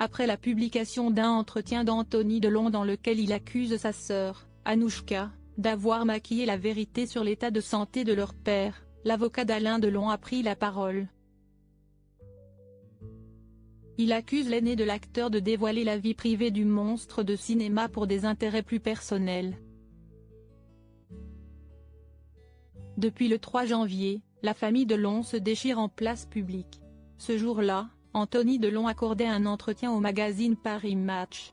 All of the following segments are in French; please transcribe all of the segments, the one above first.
après la publication d'un entretien d'Anthony Delon dans lequel il accuse sa sœur, Anouchka, d'avoir maquillé la vérité sur l'état de santé de leur père. L'avocat d'Alain Delon a pris la parole. Il accuse l'aîné de l'acteur de dévoiler la vie privée du monstre de cinéma pour des intérêts plus personnels. Depuis le 3 janvier, la famille Delon se déchire en place publique. Ce jour-là, Anthony Delon accordait un entretien au magazine Paris Match.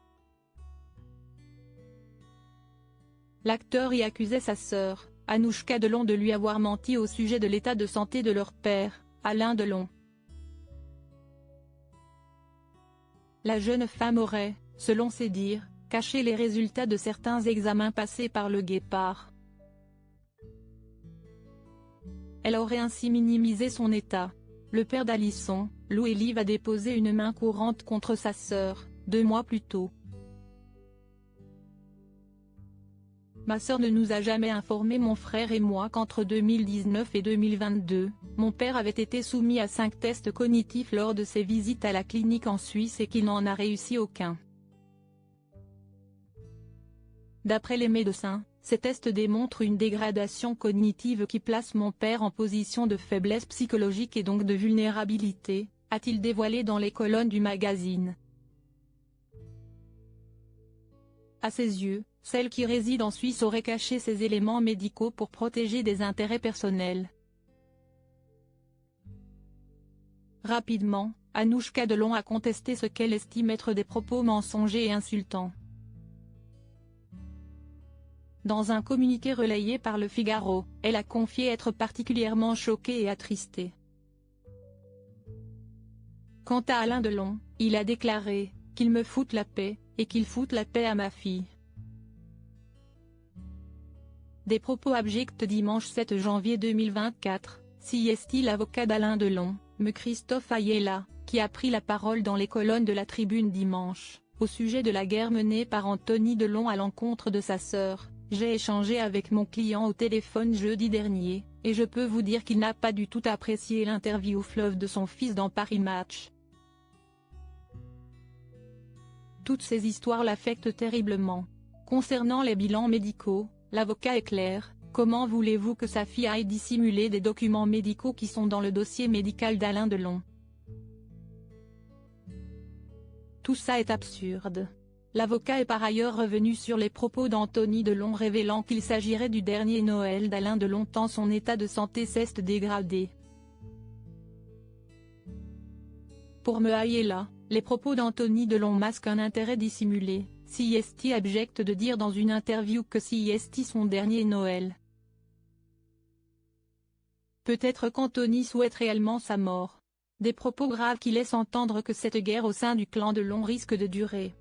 L'acteur y accusait sa sœur, Anouchka Delon, de lui avoir menti au sujet de l'état de santé de leur père, Alain Delon. La jeune femme aurait, selon ses dires, caché les résultats de certains examens passés par le Guépard. Elle aurait ainsi minimisé son état. Le père d'Alisson, Lou Elive, a déposé une main courante contre sa sœur, 2 mois plus tôt. Ma sœur ne nous a jamais informé, mon frère et moi, qu'entre 2019 et 2022, mon père avait été soumis à 5 tests cognitifs lors de ses visites à la clinique en Suisse et qu'il n'en a réussi aucun. D'après les médecins, ces tests démontrent une dégradation cognitive qui place mon père en position de faiblesse psychologique et donc de vulnérabilité, a-t-il dévoilé dans les colonnes du magazine. À ses yeux, celle qui réside en Suisse aurait caché ces éléments médicaux pour protéger des intérêts personnels. Rapidement, Anouchka Delon a contesté ce qu'elle estime être des propos mensongers et insultants. Dans un communiqué relayé par Le Figaro, elle a confié être particulièrement choquée et attristée. Quant à Alain Delon, il a déclaré « qu'il me foute la paix, et qu'il foute la paix à ma fille ». Des propos abjects dimanche 7 janvier 2024, CST. L'avocat d'Alain Delon, M. Christophe Ayala, qui a pris la parole dans les colonnes de la Tribune dimanche, au sujet de la guerre menée par Anthony Delon à l'encontre de sa sœur. J'ai échangé avec mon client au téléphone jeudi dernier, et je peux vous dire qu'il n'a pas du tout apprécié l'interview fleuve de son fils dans Paris Match. Toutes ces histoires l'affectent terriblement. Concernant les bilans médicaux, l'avocat est clair: comment voulez-vous que sa fille aille dissimuler des documents médicaux qui sont dans le dossier médical d'Alain Delon? Tout ça est absurde. L'avocat est par ailleurs revenu sur les propos d'Anthony Delon révélant qu'il s'agirait du dernier Noël d'Alain Delon tant son état de santé s'est dégradé. Pour M. Ayala, les propos d'Anthony Delon masquent un intérêt dissimulé. CST abjecte de dire dans une interview que CST son dernier Noël. Peut-être qu'Anthony souhaite réellement sa mort. Des propos graves qui laissent entendre que cette guerre au sein du clan Delon risque de durer.